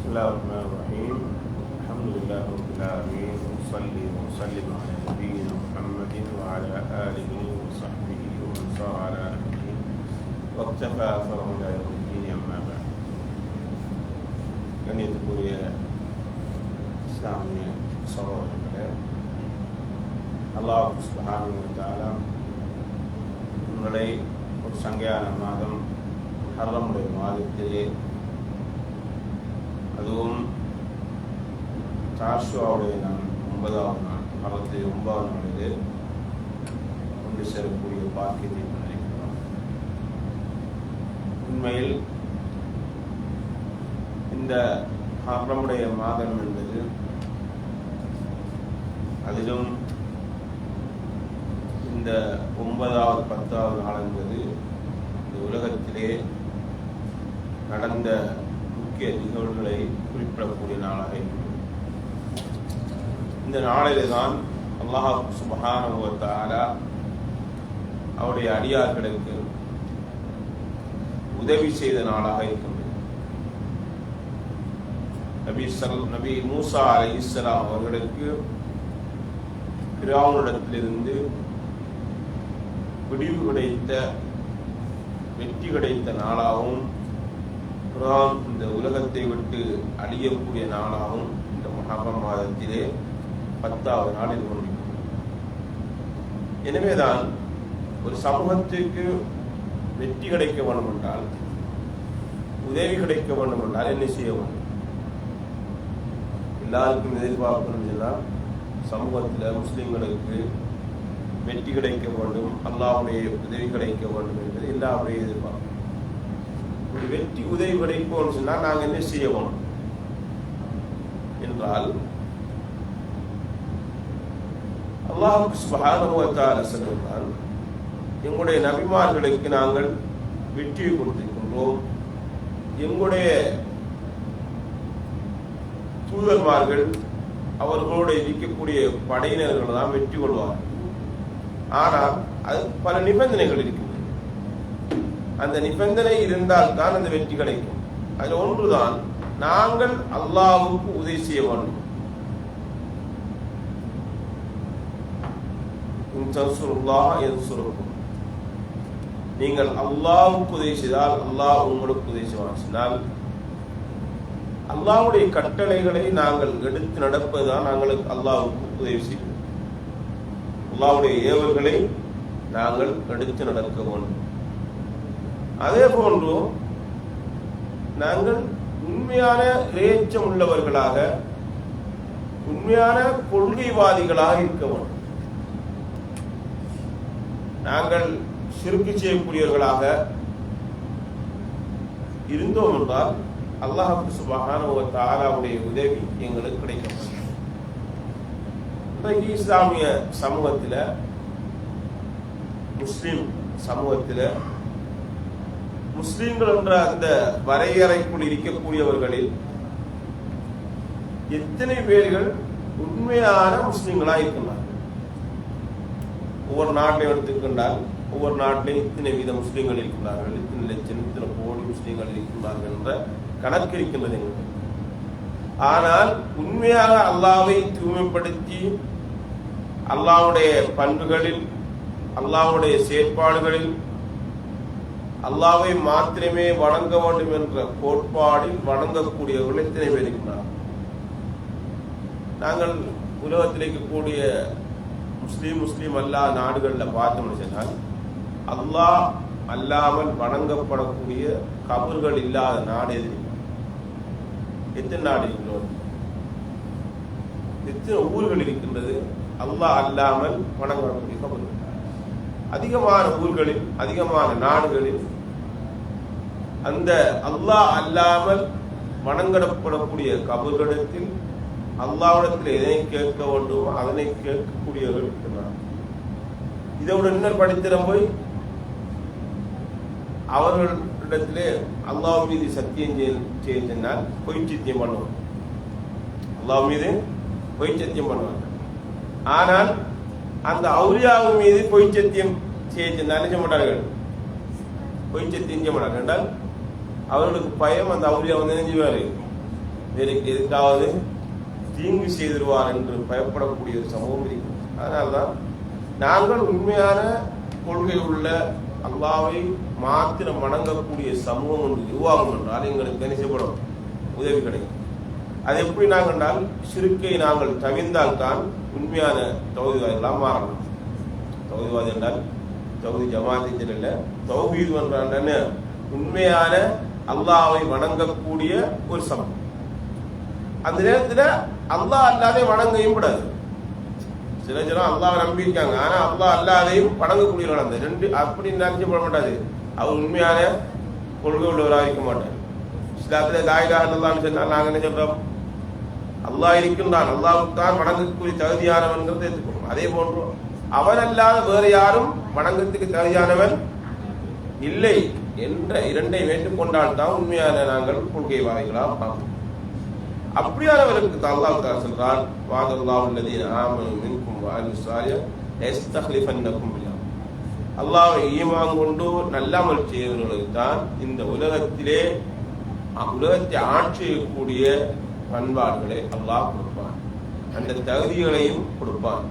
بسم الله الرحمن الرحيم الحمد لله رب العالمين وصلي وسلم على نبينا محمد وعلى آله وصحبه ومن سار على نهجه واقتفى أثره إلى يوم الدين أما بعد கண்ணியத்துக்குரிய இஸ்லாமிய சகோதரர்களே, அல்லாஹ் சுப்ஹானஹு வ தஆலா உங்களை ஒரு சங்கையான மாதம் ஹர்ரமுடைய மாதத்திலே, அதுவும் சாஷுவாவுடைய நாள் 9வது நாள், மாதத்தை 9வது நாளிலே கொண்டு செல்லக்கூடிய பாக்கியத்தை நினைக்கிறோம். உண்மையில் இந்த ஹர்ரமுடைய மாதம் என்பது, அதிலும் இந்த 9வது 10வது நாள் என்பது இந்த உலகத்திலே நடந்த முக்கிய நிகழ்வுகளை குறிப்பிடக்கூடிய நாளாக இருக்கிறது. இந்த நாளிலே தான் அல்லாஹ் சுப்ஹானஹு வ தஆலா அவருடைய அடியார்களுக்கு உதவி செய்த நாளாக இருக்கின்றது. நபி மூசா அலைஹிஸ்ஸலாம் அவர்களுக்கு ஃபிரௌனிடத்திலிருந்து விடிவு கிடைத்த, வெற்றி கிடைத்த நாளாகவும், குர்ஆன் இந்த உலகத்தை விட்டு அழியக்கூடிய நாளாகவும் இந்த முஹர்ரம் மாதத்திலே 10வது நாளில் கொண்டிருக்கிறது. எனவேதான் ஒரு சமூகத்திற்கு வெற்றி கிடைக்க வேண்டும் என்றால், உதவி கிடைக்க வேண்டும் என்றால் என்ன செய்ய வேண்டும்? எல்லாருக்கும் எதிர்பார்க்கணும் எல்லாம் சமூகத்தில் முஸ்லிம்களுக்கு வெற்றி கிடைக்க வேண்டும், அல்லாஹ்வுடைய உதவி கிடைக்க வேண்டும் என்பது எல்லாருடைய எதிர்பார்ப்பு. ஒரு வெற்றி உதவி கிடைப்போம் சொன்னால் நாங்கள் என்ன செய்யணும் என்றால், அல்லாஹ் சுப்ஹானஹு வ தஆலா சொல்கிறான், எங்களுடைய நபிமார்களுக்கு நாங்கள் வெற்றியை கொடுத்திருக்கின்றோம், எங்களுடைய தூதர்மார்கள் அவர்களோடு இருக்கக்கூடிய படையினர்கள் தான் வெற்றி கொள்வார்கள். ஆனால் அது பல நிபந்தனைகள் இருக்கின்றன. அந்த நிபந்தனை இருந்தால் தான் அந்த வெற்றி கிடைக்கும். அதில் ஒன்றுதான், நாங்கள் அல்லாஹ்வுக்கு உதவி செய்ய வேண்டும். நீங்கள் அல்லாஹ்வுக்கு உதவி செய்தால் அல்லாஹ் உங்களுக்கு உதவி செய்வார். அல்லாஹ்வுடைய கட்டளைகளை நாங்கள் எடுத்து நடப்பதுதான் நாங்கள் அல்லாஹ்வுக்கு உதவி செய்வோம். அல்லாஹ்வுடைய ஏவல்களை நாங்கள் எடுத்து நடக்க வேண்டும். அதே போன்று நாங்கள் உண்மையான இறையச்சம் உள்ளவர்களாக, உண்மையான கொள்கைவாதிகளாக இருக்க வேண்டும். நாங்கள் ஷிர்க் செய்யக்கூடியவர்களாக இருந்தோம் என்றால் அல்லாஹ் சுப்ஹானஹு வ தஆலாவுடைய உதவி எங்களுக்கு கிடைக்கும். இன்றைக்கு இஸ்லாமிய சமூகத்தில், முஸ்லிம் சமூகத்தில், முஸ்லிம்கள் என்ற அந்த வரையறைக்குள் இருக்கக்கூடியவர்களில் எத்தனை பேர்கள் உண்மையான முஸ்லிம்களாக இருக்கின்றார்கள்? ஒவ்வொரு நாட்டையும் எடுத்துக்கொண்டால் ஒவ்வொரு நாட்டிலையும் இத்தனை வீத முஸ்லிம்கள் இருக்கின்றார்கள், இத்தனை லட்சம், இத்தனை கோடி முஸ்லிம்கள் இருக்கின்றார்கள் என்ற கணக்கு இருக்கின்றது. ஆனால் உண்மையாக அல்லாஹ்வை தூய்மைப்படுத்தி, அல்லாஹ்வுடைய பண்புகளில், அல்லாஹ்வுடைய செயற்பாடுகளில் அல்லாஹ்வை மாத்திரமே வணங்க வேண்டும் என்ற கோட்பாடில் வணங்கக்கூடியவர்கள் எத்தனை பேர் இருக்கிறார்கள்? நாங்கள் உலகத்தில் இருக்கக்கூடிய முஸ்லீம் அல்லாத நாடுகளில் பார்த்தோம்னு சொன்னால், அல்லாஹ் அல்லாமல் வணங்கப்படக்கூடிய கபர்கள் இல்லாத நாடு எது? எத்தனை நாடு இருக்கிறோம்? எத்தனை ஊர்கள் இருக்கின்றது அல்லாஹ் அல்லாமல் வணங்கக்கூடிய கபர்கள்? அதிகமான ஊர்களில், அதிகமான நாடுகளில் அந்த அல்லாஹ் அல்லாமல் வணங்கப்படக்கூடிய கபர்களிடத்தில் அல்லாஹ்விடத்தில் எதனை கேட்க வேண்டுமோ அதனை கேட்கக்கூடியவர்கள் இருக்கிறார். இதோட இன்னொரு படித்திரம் போய் அவர்களிடத்திலே அல்லாஹ் மீது சத்தியம் செய்ய சொன்னால் பொய் சத்தியம் பண்ணுவாங்க. அல்லாஹ் மீது பொய் சத்தியம் பண்ணுவாங்க. ஆனால் அந்த அவுலியாவின் மீது பொய் சத்தியம் செய்ய சொன்னால் நினைச்ச மாட்டார்கள், பொய் சத்தியம் செய்ய மாட்டார்கள் என்றால் அவர்களுக்கு பயம். அந்த அவுலியா வந்து நினைஞ்சுவாரு, எதுக்காவது தீங்கு செய்திருவார் என்று பயப்படக்கூடிய ஒரு சமூகம் இருக்கு. அதனால்தான் நாங்கள் உண்மையான கொள்கை உள்ள அல்லாஹ்வை மாத்திரம் வணங்கக்கூடிய சமூகம் ஒன்று உருவாகும் என்றால் எங்களுக்கு கணிசப்படும் உதவி கிடைக்கும். அது எப்படி நாங்கள் என்றால் ஷிர்க்கை நாங்கள் தவிர்ந்தால்தான் உண்மையான தௌஹீத்வாதிகளாக மாறலாம். தௌஹீத்வாதி என்றால் தௌஹீத் ஜமாத் இல்லை, தௌஹீத் என்றால் உண்மையான அல்லாஹ்வை வணங்கக்கூடிய ஒரு சமூகம். அந்த நேரத்தில் அல்லாஹ் அல்லாதே வணங்கவும் கூடாது. சில ஜனம் அல்லாஹ் நம்பியிருக்காங்க, ஆனா அல்லாஹ் அல்லாதையும் வணங்கக்கூடியவர்கள் அந்த ரெண்டு அப்படி நினைச்சு போட மாட்டாது. அவர் உண்மையான கொள்கை உள்ளவராக இருக்க மாட்டார். இஸ்லாத்துல லா இலாஹா இல்லல்லாஹ்னு சொன்னால் நாங்கள் என்ன சொல்றோம்? அல்லாஹ் இருக்கின்றான், அல்லாஹ்வுக்கு தான் வணங்கக்கூடிய தகுதியானவன்கிறதை எடுத்துக்கணும். அதே போன்று அவன் அல்லாத வேறு யாரும் வணங்கத்துக்கு தகுதியானவன் இல்லை என்ற இரண்டை ஏற்றுக்கொண்டால் தான் உண்மையான நாங்கள் கொள்கைவாதிகளாக பார்ப்போம். அப்படியானவர்களுக்கு அல்லாஹ் தஆலா சொல்றான், வஅதல்லாஹு அல்லதீன ஆமனு மின்கும் வஅமிலு ஸாலிஹாத் யஸ்தக்லிஃபன்னகும் ஃபில் அர்த். அல்லாஹ்வை ஈமான் கொண்டு நல்ல அமல் செய்தவர்களுக்கு தான் இந்த உலகத்தை ஆட்சி செய்யக்கூடிய பண்பாடுகளை அல்லாஹ் கொடுப்பான், அந்த தகுதிகளையும் கொடுப்பான்.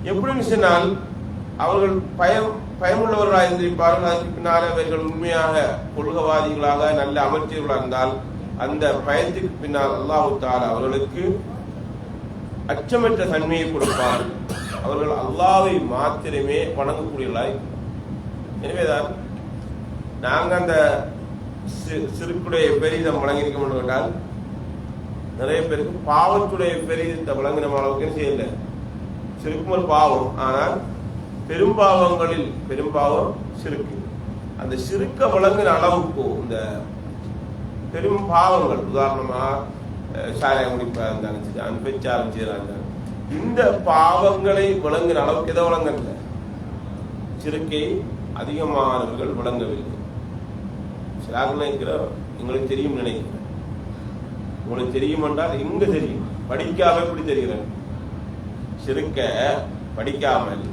எப்படின்னு சொன்னால் அவர்கள் பயமுள்ளவர்களாக இருந்திருப்பார்கள். அதுக்கு பின்னால் அவர்கள் உண்மையாக கொள்கைவாதிகளாக நல்ல அமைச்சர்களாக இருந்தால் அந்த பயத்துக்கு பின்னால் அல்லாஹ் தஆலா அவர்களுக்கு அச்சமற்ற தன்மையை கொடுப்பார். அவர்கள் அல்லாஹ்வை மாத்திரமே வணங்கக்கூடியவர்களாய். எனவேதான் நாங்கள் அந்த சிறுக்குடைய பெரிதம் வழங்கியிருக்க கேட்டால் நிறைய பேருக்கு பாவத்துடைய பெரிதத்தை வழங்கின அளவுக்கு செய்யல. சிறுக்கும் ஒரு பாவம், ஆனால் பெரும்பாவங்களில் பெரும்பாவம் சிறுக்கு. அந்த சிறுக்க வழங்கின அளவுக்கு இந்த பெரும் பாவங்கள், உதாரணமா சாராயம் குடிப்பா இருந்தாங்க, பெச்சாரம் செய்யறாங்க, இந்த பாவங்களை வழங்கின அளவுக்கு எதை வழங்கல? சிறுக்கை அதிகமானவர்கள் வழங்கவில்லை. சிலாக்கள் நினைக்கிற எங்களுக்கு தெரியும் நினைக்கிறேன். உங்களுக்கு தெரியும் என்றால் எங்க தெரியும்? படிக்காம எப்படி தெரிகிறேன்? சிறுக்க படிக்காமல்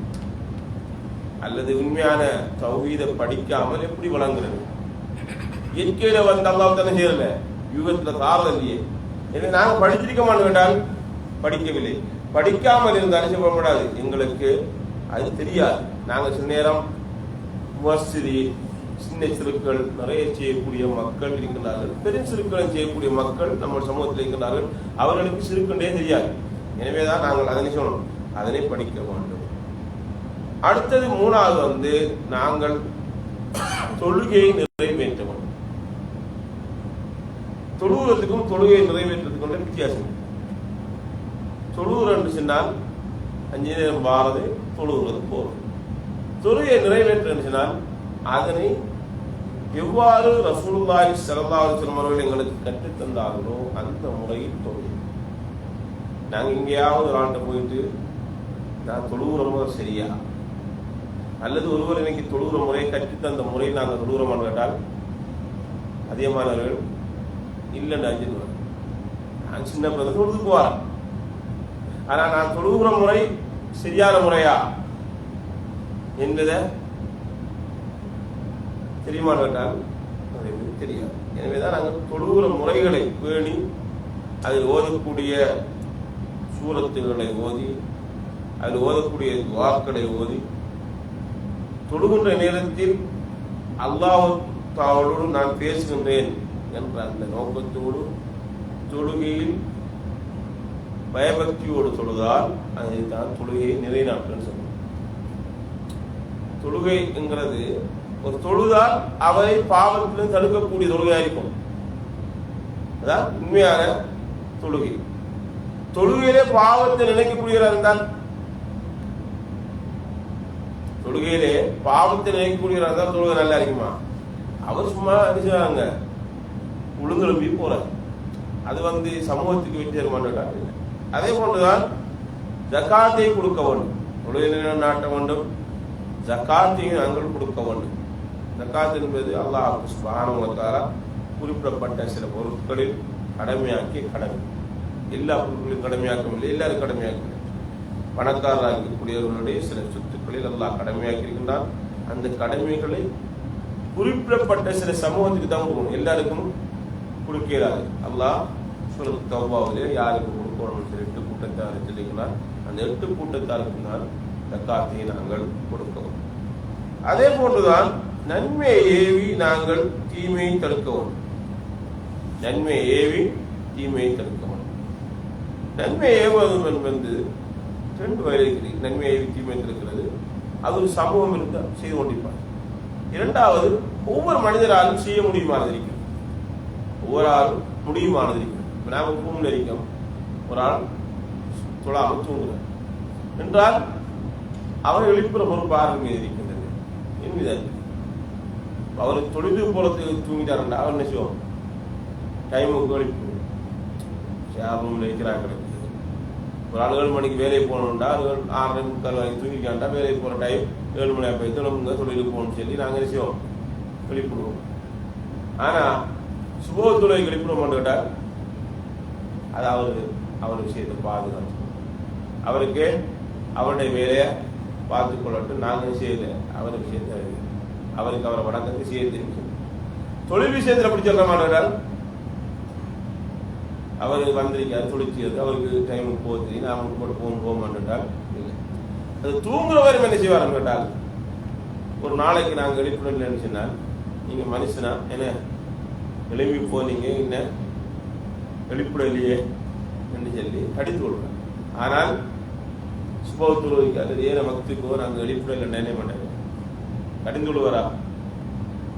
அல்லது உண்மையான தௌஹீதை படிக்காமல் எப்படி வழங்குறது? இயற்கையில வந்து அல்லாஹ் தானே செய்யல, யுகத்துல தாரது இல்லையே. எனவே நாங்கள் படிச்சிருக்க மாட்டோம் கேட்டால் படிக்கவில்லை. படிக்காமல் இருந்தாலும் சொல்லக்கூடாது, எங்களுக்கு அது தெரியாது. நாங்கள் சில நேரம் முஸ்ஸிரி சின்ன சிறுக்கள் நிறைய செய்யக்கூடிய மக்கள் இருக்கின்றார்கள், பெரும் சிறுக்களை செய்யக்கூடிய மக்கள் நம்ம சமூகத்தில் இருக்கின்றார்கள். அவர்களுக்கு சிறுக்கண்டே தெரியாது. எனவேதான் நாங்கள் அதனை சொல்லணும், அதனை படிக்க வேண்டும். அடுத்தது மூணாவது வந்து நாங்கள் தொழுகையை நிறைவேற்ற வேண்டும். தொழுகிறதுக்கும் தொழுகையை நிறைவேற்றதுக்கும் வித்தியாசம். தொழுகிற என்று சொன்னால் 5 நேரம் வாரது, தொழுகிறது போறது. தொழுகையை நிறைவேற்ற சொன்னால் அதனை எவ்வாறு ரசூலுல்லாஹி ஸல்லல்லாஹு அலைஹி வஸல்லம் அவர்கள் எங்களுக்கு கற்றுத் தந்தார்களோ அந்த முறையில் தொழுகை. நாங்கள் எங்கேயாவது ஒரு ஆண்ட போயிட்டு நான் தொழுகிற முறை சரியா, அல்லது ஒருவர் இன்னைக்கு தொழுகிற முறையை கற்றுத்தந்த முறையில் நாங்கள் தொழுகிறோம் கேட்டால் அதிகமானவர்கள் இல்லைன்னு அஞ்சுன்னு நான் சின்ன பிறகு தொழுதுக்கு வரேன், ஆனா நான் தொழுகிற முறை சரியான முறையா என்பதை தெரியுமா கேட்டால் தெரியாது. எனவேதான் நாங்கள் தொழுகிற முறைகளை பேணி அதில் ஓதக்கூடிய சூரத்துகளை ஓதி, அதில் ஓதக்கூடிய துஆக்களை ஓதி, தொழுகின்ற நேரத்தில் அல்லாஹ் தஆலாவோடு நான் பேசுகின்றேன் என்ற அந்த நோக்கத்தோடு தொழுகையில் பயபக்தியோடு தொழுதால் அதை தான் தொழுகையை நிறைநாட்டுன்னு சொல்லுவோம். தொழுகை என்கிறது ஒரு தொழுதால் அவரை பாவத்திலும் தடுக்கக்கூடிய தொழுகையா இருக்கும். அதான் உண்மையான தொழுகை. தொழுகையிலே பாவத்தை நினைக்கக்கூடியவராக இருந்தால், தொழுகையிலே பாவத்தை நினைக்கக்கூடியவராக இருந்தால் தொழுகை நல்லா இருக்குமா? அவர் சும்மா நினைச்சாங்க உளுந்தெழுப்பி போறார். அது வந்து சமூகத்துக்கு வெற்றி தருமான்னு. அதே போன்றுதான் ஜக்காத்தை கொடுக்க வேண்டும். தொழுகை நாட்ட வேண்டும், ஜக்காத்தையும் நாங்கள் கொடுக்க வேண்டும். ஜக்காத் என்பது அல்லாஹ் சுப்ஹானஹு வ தஆலா குறிப்பிடப்பட்ட சில பொருட்களில் கடமையாக்கிய கடமை. எல்லா பொருட்களையும் கடமையாக்கவில்லை, எல்லாரும் கடமையாக்கவில்லை. பணக்காரராக இருக்கக்கூடியவர்களுடைய சில சொத்துக்களில் அல்லாஹ் கடமையாக்கி இருக்கின்றான். அந்த கடமைகளை குறிப்பிடப்பட்ட சில சமூகத்துக்கு தான் கொடுக்கணும், எல்லாருக்கும் கொடுக்கிறாரு. அல்லாஹ் சூரத் தௌபாவிலே யாருக்கு கொடுக்கணும்னு சொல்லி 8 கூட்டத்தார் சொல்லிக்கிறார். அந்த 8 கூட்டத்தாருக்கு தான் ஜக்காத்தை நாங்கள் கொடுக்கவும். அதே போன்றுதான் நன்மையை ஏவி நாங்கள் தீமையை தடுக்கவும். நன்மையை ஏவி தீமையை தடுக்கவும். நன்மை ஏவுவது என்பது 2 வகையில். நன்மையை ஏவி தீமையை தடுக்கிறது அது ஒரு சமூகம் இருந்தால் செய்து கொண்டிருப்பார். இரண்டாவது, ஒவ்வொரு மனிதராலும் செய்ய முடியுமானது இருக்கிறது. ஒவ்வொரு ஆளும் முடியுமானது இருக்கிறது. நாங்கள் தூங்க இருக்கோம், ஒரு ஆள் தொழாமல் தூங்குகிறார் என்றால் அவர் எழுப்புற பொறுப்பு ஆறு மீது இருக்கின்றது என்கிறார். அவர் தொழில் போலத்துக்கு தூங்கிட்டாருண்டா அவர் என்ன செய்வோம்? டைமுக்கு எழுப்பு ரூம்ல இருக்கிறாங்க. ஒரு ஆள் 7 மணிக்கு வேலைக்கு போகணும்டா, 6:45 வரைக்கும் தூங்கிக்காண்டா வேலைக்கு போகிற டைம் 7 மணி போய் தொழிலுங்க தொழிலுக்கு போகணும்னு சொல்லி நாங்கள் என்ன செய்வோம்? எழுப்பிடுவோம். ஆனால் சுபத்துறை எழுப்பிட மாட்டேட்டால் அது அவர் விஷயத்தை பாதுகாத்து அவருக்கு அவருடைய வேலையை பார்த்து கொள்ளட்டும். நாங்கள் செய்யல அவர் விஷயத்தை அவருக்கு அவரை வணக்கத்தை செய்ய தெரியும். தொழில் விஷயத்தில் அப்படி சொல்ல மாட்டால் அவருக்கு வந்திருக்காரு தொழிற்சியது அவருக்கு டைமுக்கு போகுது நாம கூட போக மாட்டேன்டால் இல்லை. அது தூங்குறவரும் என்ன செய்வார் கேட்டால் ஒரு நாளைக்கு நாங்கள் எழுப்பிடலன்னு சொன்னால் நீங்கள் மனுஷனா என்ன எழுப்பி போனீங்க என்ன எழுப்பிடலையே என்று சொல்லி அடித்து விடுவார். ஆனால் சுபத்துறவுக்கு அல்லது ஏன மக்துக்கோ நாங்கள் எழுப்பிடல நினைய மாட்டேங்க கடிந்து விடுவாரா?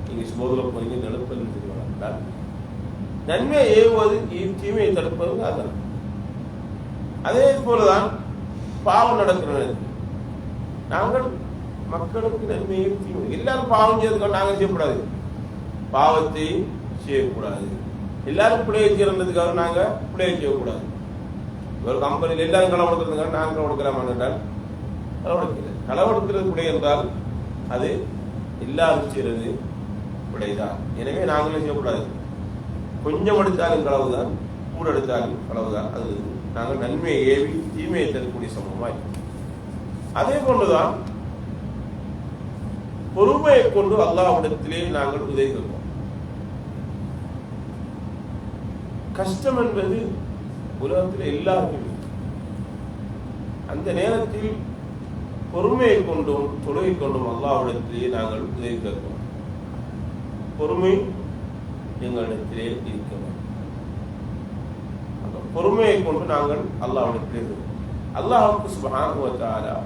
நீங்கள் சுபோதில் போனீங்க எழுப்பல்னு சொல்லுவாரா? நன்மையை ஏவுவது தீமையை தடுப்பது அதான். அதே போலதான் பாவம் நடக்கிறது. நாங்கள் மக்களுக்கு நன்மையை தீமை எல்லாரும் பாவம் செய்யறதுக்கு நாங்கள் செய்யக்கூடாது, பாவத்தை செய்யக்கூடாது. எல்லாரும் பிள்ளையை செய்யறதுக்காக நாங்கள் பிள்ளையை செய்யக்கூடாது. ஒரு கம்பெனியில் எல்லாரும் களை கொடுக்கறதுக்காக நாங்கள் களை கொடுக்கலாமான் களவெடுக்கிறது பிள்ளை என்றால் அது எல்லாரும் செய்யறது பிள்ளைதான். எனவே நாங்களும் செய்யக்கூடாது. கொஞ்சம் எடுத்தாலும் களவுதான், கூட எடுத்தாலும் களவுதான். அது நாங்கள் நன்மையை ஏவி தீமையை தரக்கூடிய சமூகமாய். அதே போன்றுதான் பொறுமையை கொண்டு அல்லாஹ்விடத்திலே நாங்கள் உதவி கேட்போம். கஷ்டம் என்பது உலகத்தில் எல்லாருக்கும் அந்த நேரத்தில் பொறுமையை கொண்டும் தொழுகை கொண்டும் அல்லாஹ்விடத்திலே நாங்கள் உதவி கேட்போம். பொறுமை எங்களிடத்திலே இருக்கிறோம். பொறுமையை கொண்டு நாங்கள் அல்லாஹ்விடத்திலே அல்லாஹ்வுக்கு சுப்ஹானஹு வ தஆலா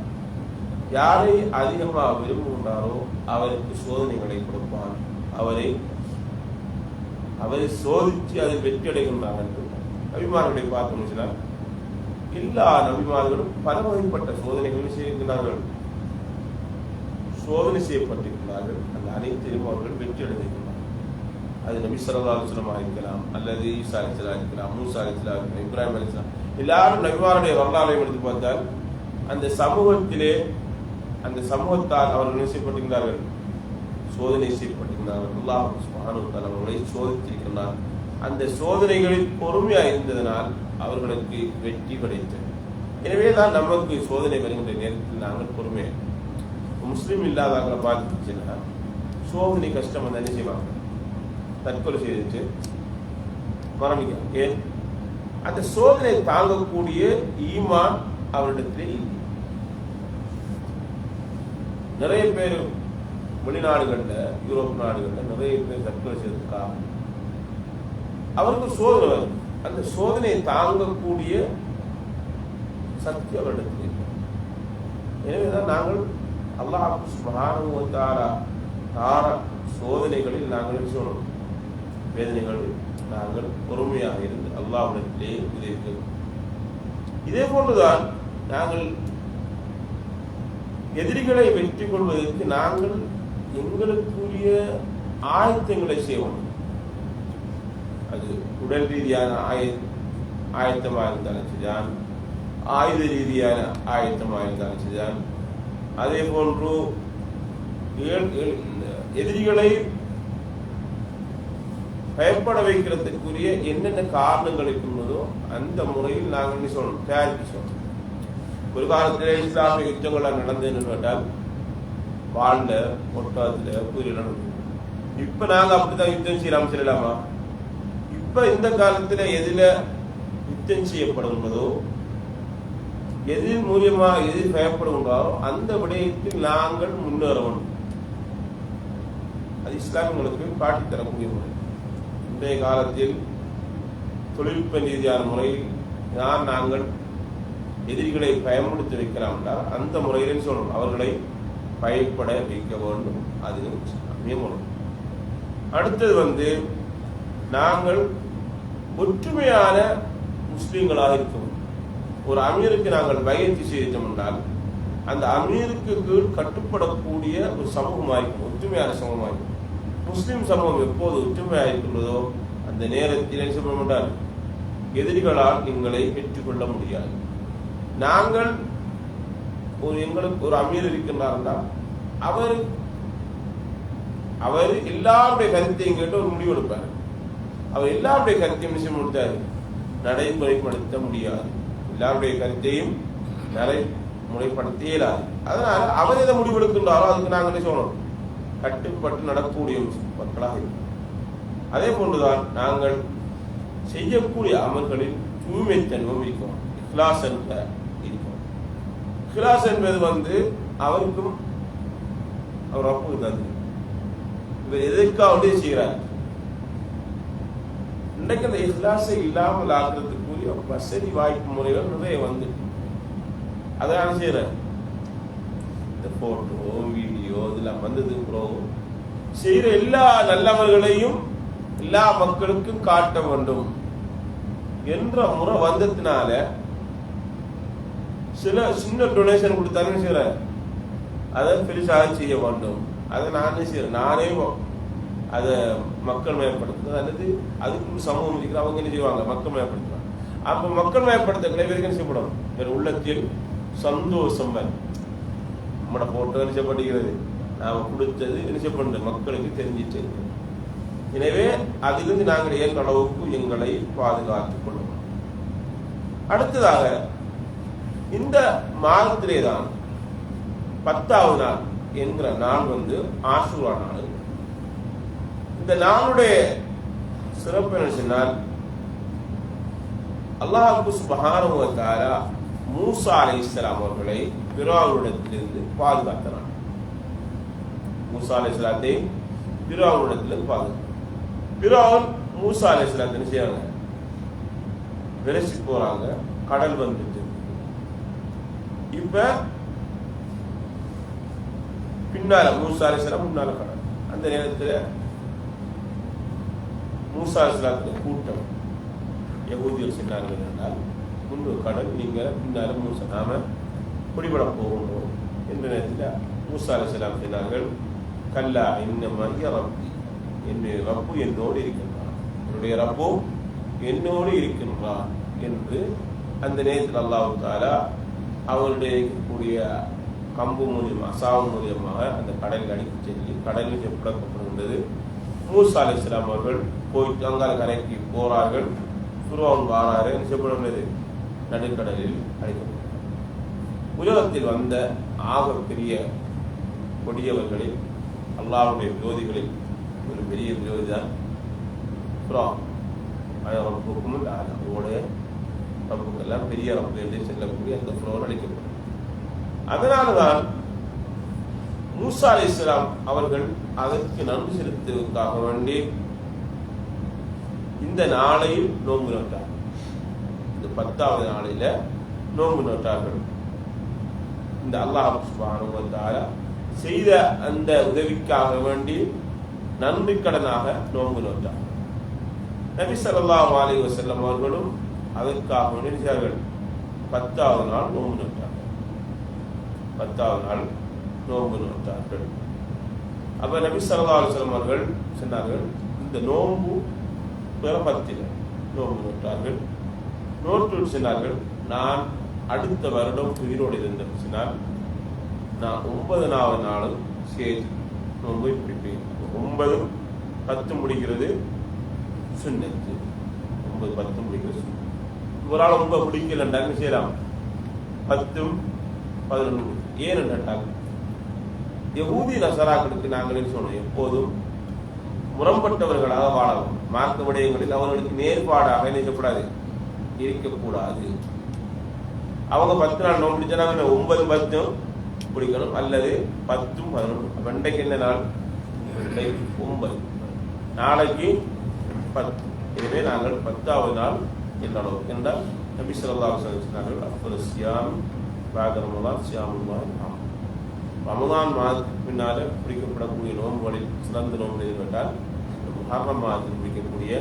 யாரை அதிகமாக விரும்புகின்றாரோ அவருக்கு சோதனைகளை கொடுப்பான். அவரை சோதித்து அதில் வெற்றி அடைகின்றார்கள். நபிமார்களை பார்த்தோம்னா எல்லா நபிமார்களும் பல வகைப்பட்ட சோதனைகளை செய்கின்றார்கள், சோதனை செய்யப்பட்டிருக்கிறார்கள். அந்த அனைத்தையும் அவர்கள் வெற்றி அடைந்திருக்கிறார்கள். அது நபி ஸல்லல்லாஹு அலைஹி வஸல்லம் இருக்கலாம், அல்லது ஈசா அலைஹிஸ்ஸலாம் இருக்கலாம், மூசா அலைஹிஸ்ஸலாம் இருக்கலாம், இப்ராஹிம் அலைஹிஸ்ஸலாம். எல்லாரும் நபிமாருடைய வரலாறை எடுத்து பார்த்தால் அந்த சமூகத்தால் அவர்கள் என்ன செய்யப்பட்டிருக்கிறார்கள்? சோதனை செய்யப்பட்டிருக்கிறார்கள். அல்லாஹ் சுப்ஹானஹு வ தஆலா அவர்களை சோதித்திருக்கிறார். அந்த சோதனைகளில் பொறுமையாக இருந்ததனால் அவர்களுக்கு வெற்றி கிடைத்தது. எனவே தான் நமக்கு சோதனை வருகின்ற நேரத்தில் நாங்கள் பொறுமையாக முஸ்லீம் இல்லாதவங்களை பார்த்துச்சுன்னா சோதனை கஷ்டம் வந்து என்ன செய்வாங்க? தற்கொலை செய்துட்டு மரணிக்க. ஏன்? அந்த சோதனை தாங்கக்கூடிய ஈமான் அவரிடத்திலே இல்லை. நிறைய பேர் வெளிநாடுகள்ல யூரோப் நாடுகள்ல நிறைய பேர் தற்கொலை செய்திருக்காங்க. அவருக்கு சோதனை வரும். அந்த சோதனையை தாங்கக்கூடிய சக்தி அவரிடத்தில். எனவேதான் நாங்கள் அல்லாஹ் சுப்ஹானஹு வ தஆலா தார சோதனைகளில் நாங்கள் சொல்லணும், வேதனைகளில் நாங்கள் பொறுமையாக இருந்து அல்லாஹ்விடத்திலே உதவி. இதே போன்றுதான் நாங்கள் எதிரிகளை வெற்றி கொள்வதற்கு நாங்கள் எங்களுக்குரிய ஆயத்தங்களை செய்வோம். அது உடல் ரீதியான ஆயத்தமாக இருந்தாலும் சரிதான், ஆயுத ரீதியான ஆயத்தமாக இருந்தாலும் சரிதான். அதே போன்று எதிரிகளை பயப்பட வைக்கிறதுக்குரிய என்னென்ன காரணங்கள் இருக்கின்றதோ அந்த முறையில் நாங்கள் சொல்லணும், தயாரிப்பு சொல்லணும். ஒரு காலத்திலே இஸ்லாமிய யுத்தங்கள்லாம் நடந்ததுன்னு கேட்டால் வாழ்ந்த ஒட்டகத்தில் குதிரை நடந்தது. இப்ப நாங்க அப்படித்தான் யுத்தம் செய்யலாம் சொல்லலாமா? இப்ப இப்ப இந்த காலத்துல எதுல யுத்தம் செய்யப்படுகிறதோ, எதில் மூலியமாக எதில் பயப்படுகின்றாரோ அந்த விடயத்தில் நாங்கள் முன்னேற வேண்டும். அது இஸ்லாமியர்களுக்கு காட்டித்தரக்கூடிய முறை. இன்றைய காலத்தில் தொழில்நுட்ப ரீதியான முறையில் தான் நாங்கள் எதிரிகளை பயன்படுத்தி வைக்கலாம் என்றால் அந்த முறையில் சொல்லணும், அவர்களை பயப்பட வைக்க வேண்டும். அது முறை. அடுத்தது நாங்கள் ஒற்றுமையான முஸ்லீம்களாக இருக்கணும். ஒரு அமீருக்கு நாங்கள் பயத்தி செய்தோம் என்றால் அந்த அமீருக்கு கீழ் கட்டுப்படக்கூடிய ஒரு சமூகமாக இருக்கும், ஒற்றுமையான சமூகமாக இருக்கும். முஸ்லிம் சமூகம் எப்போது ஒற்றுமையாக இருக்கின்றதோ அந்த நேரத்தில் சொல்ல மாட்டார், எதிரிகளால் எங்களை பெற்றுக்கொள்ள முடியாது. நாங்கள் எங்களுக்கு ஒரு அமீர் இருக்கின்றார் என்றால் அவர் எல்லாருடைய கருத்தையும் கேட்டு ஒரு முடிவு எடுப்பார். அவர் எல்லாருடைய கருத்தையும் விஷயம் கொடுத்தாரு, நடைமுறைப்படுத்த முடியாது. எல்லாருடைய கருத்தையும் நடைமுறைப்படுத்த இயலாது. அதனால அவர் எதை முடிவெடுக்கின்றாரோ அதுக்கு நாங்கள் என்ன சொல்லணும், கட்டுப்பட்டு நடக்கக்கூடிய மக்களாக இருக்கும். அதே போன்றுதான் நாங்கள் செய்யக்கூடிய அமல்களில் தூய்மைத்தன்மை இருக்கும். இஹ்லாஸ் என்ற இருக்கும். இஹ்லாஸ் என்பது அவருக்கும் அவர் ரப்புக்கு தந்து இவர் எதற்காக செய்கிறார். இன்றைக்கு அந்த இஹ்லாஸை இல்லாமல் ஆகிறதுக்குரிய வசதி வாய்ப்பு முறைகள் நிறைய அதான் செய்யற இந்த போட்டோ வீடியோ இதெல்லாம் வந்ததுக்கு செய்யற எல்லா நல்லவர்களையும் எல்லா மக்களுக்கும் காட்ட வேண்டும் என்ற முறை வந்ததுனால சின்ன டொனேஷன் கொடுத்தாலும் செய்யற அதை பெருசாக செய்ய வேண்டும். அதை நானே செய்யறேன், நானே அதை மக்கள் மயப்படுத்துறது அல்லது அதுக்கு சமூகம் இருக்கிற அவங்க என்ன செய்வாங்க, மக்கள் மயப்படுத்துவாங்க. அப்ப மக்கள் மயப்படுத்த என்ன செய்யப்படும், வேற உள்ளத்தில் சந்தோஷம் நம்மட போட்டோ நிச்சயப்படுகிறது, நாம கொடுத்தது நிச்சயப்படு மக்களுக்கு தெரிஞ்சிட்டு. எனவே அதிலிருந்து நாங்கள் ஏன் அளவுக்கு எங்களை பாதுகாத்துக் கொள்ளும். அடுத்ததாக இந்த மாதத்திலே தான் 10வது நாள் என்கிற நாள் ஆஷூரா நாள். இந்த நாளுடைய சிறப்பு என்ன சொன்னால், அல்லாஹ் சுப்ஹானஹு வ தஆலா மூசா அலைஹிஸ்ஸலாம் அவர்களை பிராவுனிடத்திலிருந்து பாதுகாத்தார். மூசா அலைஹிஸ்ஸலாத்தை பிராவுனிடத்திலிருந்து பாதுகாத்தார். பிராவுன் மூசா அலைஹிஸ்ஸலாத்தை என்ன செய்றாங்க, விரசி போறாங்க. கடல் வந்துட்டு இப்ப பின்னால மூசா அலைஹிஸ்ஸலாம் முன்னால கடல். அந்த நேரத்தில் மூசா அலைஹிஸ்ஸலாத்துக்கு கூட்டம் யகூதிகள் சொன்னார்கள் என்றால், முன்பு கடல், நீங்க பின்னால மூசா நாம குடிபட போகணும் என்ற நேரத்தில் மூசா அலைஹிஸ்ஸலாம் சொன்னார்கள், கல்லா இன்னம ரப்பி, என்னுடைய ரப்பு என்னோடு இருக்கின்றார், என்னுடைய ரப்பு என்னோடு இருக்கின்றார் என்று அந்த நேரத்தில் அல்லாஹ் தஆலா அவருடைய இருக்கக்கூடிய கம்பு மூலியமாக அசாவு மூலியமாக அந்த கடலில் அடித்து செல்லி கடலில் எப்படப்படுகின்றது. மூசா அலைஹிஸ்ஸலாம் அவர்கள் போயிட்டு அங்கால கரைக்கு போறார்கள். ஃபிரௌன் வாராரு, செய்யப்படுகிறது, நடுக்கடலில் அழைக்கப்பட்டது. உலகத்தில் வந்த ஆகப்பெரிய கொடியவர்களில் அல்லாஹ்வுடைய விரோதிகளில் ஒரு பெரிய விரோதி தான் ஃபிரௌன். அதோட ரப்புக்கெல்லாம் பெரிய ரப்பு என்று செல்லக்கூடிய அந்த ஃபிரௌன் அழைக்கப்பட்டது. அதனால்தான் மூசா அலைஹிஸ்ஸலாம் அவர்கள் அதற்கு நன்றி செலுத்துவதற்காக வேண்டி இந்த நாளையில் நோன்பு நோட்டார்கள். இந்த 10வது நாளில நோன்பு நோட்டார்கள். இந்த அல்லாஹ் சுப்ஹானஹு வ தஆலா செய்த அந்த உதவிக்காக வேண்டி நன்றி கடனாக நோன்பு நோட்டார்கள். நபி ஸல்லல்லாஹு அலைஹி வஸல்லம் அவர்களும் அதற்காக வேண்டியார்கள் 10வது நாள் நோன்பு நோட்டார்கள். 10வது நாள் நோன்பு நோட்டார்கள். அப்ப நபி ஸல்லல்லாஹு அலைஹி வஸல்லம் அவர்கள் சொன்னார்கள், இந்த நோன்பு பிறப்பத்தில் நோன்பு நோட்டார்கள். நோட்டு சொன்னார்கள், நான் அடுத்த வருடம் உயிரோடு இருந்தேன் சொன்னால் நான் 9வது நாளும் சேர்த்து நோன்பை பிடிப்பேன். 9 10 முடிக்கிறது சுன்னத்து, 9 10 முடிக்கிறது சுன்னத்து. ஒரு ஆள் 9 பிடிக்கலன்றாங்க செய்யலாம், 10 11 ஏன் யகூதி நசராக்களுக்கு நாங்கள் சொன்னோம், எப்போதும் முரம்பட்டவர்களாக வாழவும், மார்க்க விடயங்களில் அவர்களுக்கு நேர்பாடாக நினைக்கப்படாது இருக்கக்கூடாது. அவங்க 10 நாள் நோன்பு பிடிச்சாங்க, 9 10 பிடிக்கணும், அல்லது 10 11. வெண்டைக்கு என்ன நாள்? 9, நாளைக்கு 10. எனவே நாங்கள் 10வது நாள் என்ற அளவுக்கு என்றால் நபி ஸல்லல்லாஹு அலைஹி வஸல்லம் சொன்னார்கள், அஃதலு ஸியாம் பஅத ரமலான் ஸியாமுல்லாஹ் ரமலான் மாதத்துக்கு பின்னால் பிடிக்கப்படக்கூடிய நோன்புகளில் சிறந்த நோன்பு எது கேட்டால் முஹர்ரம் மாதத்தில் பிடிக்கக்கூடிய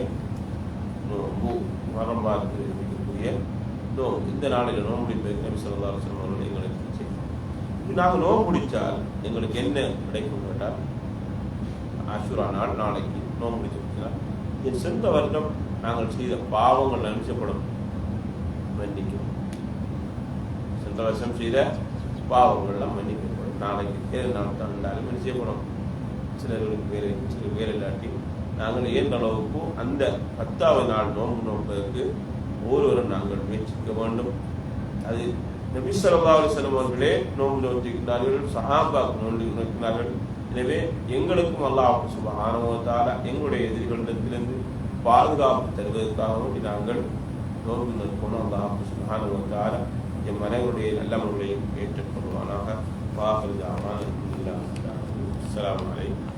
நோன்பு. முஹர்ரம் மாதத்தில் பிடிக்கக்கூடிய நோன்பு. இந்த நாளில் நோன்பு பிடிப்பதற்கு நபி ஸல்லல்லாஹு அலைஹி வஸல்லம் அவர்கள் எங்களுக்கு செய்தார்கள். நாங்கள் நோன்பு பிடித்தால் எங்களுக்கு என்ன கிடைக்கும் கேட்டால், ஆஷுரா நாள் நாளைக்கு நோன்பு பிடிச்சிருக்கிறார், என் சென்ற வருடம் நாங்கள் செய்த பாவங்கள் நினைச்சப்படும், மன்னிக்கும். சென்ற வருஷம் செய்த பாவங்கள்லாம் மன்னிக்கப்படும். நாளைக்கு வேறு நாள் தந்தாலும் என்ன செய்யப்படும்? சிலருக்கு வேறு இல்லாட்டி நாங்கள் ஏற்ற அளவுக்கு அந்த 10வது நாள் நோன்பு நோன்பதற்கு ஒருவரும் நாங்கள் முயற்சிக்க வேண்டும். அது நபி ஸல்லல்லாஹு அலைஹி வஸல்லம் அவர்களே நோன்பு நோக்கினார்கள், சஹாபாக்கள் நோன்பு நோக்கினார்கள். எனவே எங்களுக்கும் அல்லாஹ் சுப்ஹானஹு வ தஆலா எங்களுடைய எதிரிகளிடத்திலிருந்து பாதுகாப்பு தருவதற்காக நாங்கள் நோன்பு நோக்கணும். அல்லாஹ் சுப்ஹானஹு வ தஆலா என் மனைவருடைய நல்ல முறையை ஏற்றுக்கொள்வானாக. வாஹிரு தஅவானா அல்ஹம்துலில்லாஹி. அஸ்ஸலாமு அலைக்கும்.